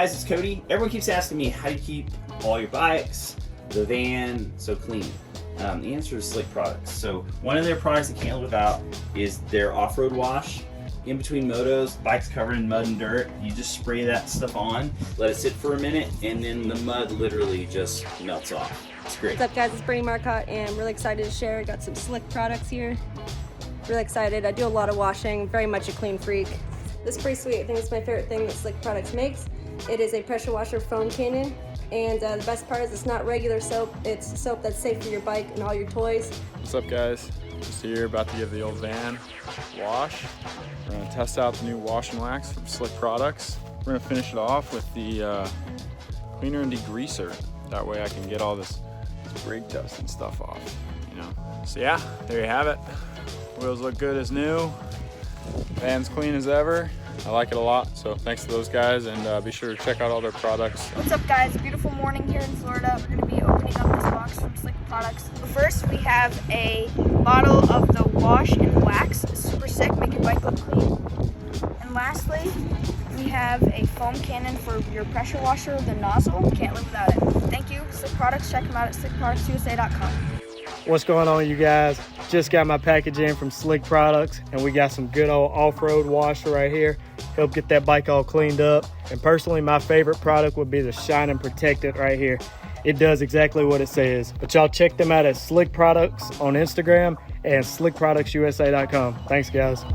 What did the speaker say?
guys, it's Cody. Everyone keeps asking me, how do you keep all your bikes, the van, so clean? The answer is Slick Products. So one of their products I can't live without is their off-road wash. In between motos, bike's covered in mud and dirt. You just spray that stuff on, let it sit for a minute, and then the mud literally just melts off. It's great. What's up, guys? It's Brittany Marcotte, and I'm really excited to share. I got some Slick products here. Really excited. I do a lot of washing, very much a clean freak. This is pretty sweet. I think it's my favorite thing that Slick Products makes. It is a pressure washer foam cannon, and the best part is it's not regular soap. It's soap that's safe for your bike and all your toys. What's up, guys? Just here, about to give the old van a wash. We're gonna test out the new wash and wax from Slick Products. We're gonna finish it off with the cleaner and degreaser. That way I can get all this brake dust and stuff off, you know. So yeah, there you have it. Wheels look good as new. Van's clean as ever. I like it a lot, so thanks to those guys, and be sure to check out all their products. What's up, guys? Beautiful morning here in Florida. We're going to be opening up this box from Slick Products. But first, we have a bottle of the wash and wax. It's super sick, make your bike look clean. And lastly, we have a foam cannon for your pressure washer, the nozzle. Can't live without it. Thank you, Slick Products. Check them out at slickproductsusa.com. What's going on, you guys? Just got my package in from Slick Products, and we got some good old off-road washer right here. Help get that bike all cleaned up. And personally, my favorite product would be the Shine and Protectant right here. It does exactly what it says. But y'all check them out at Slick Products on Instagram and slickproductsusa.com. Thanks, guys.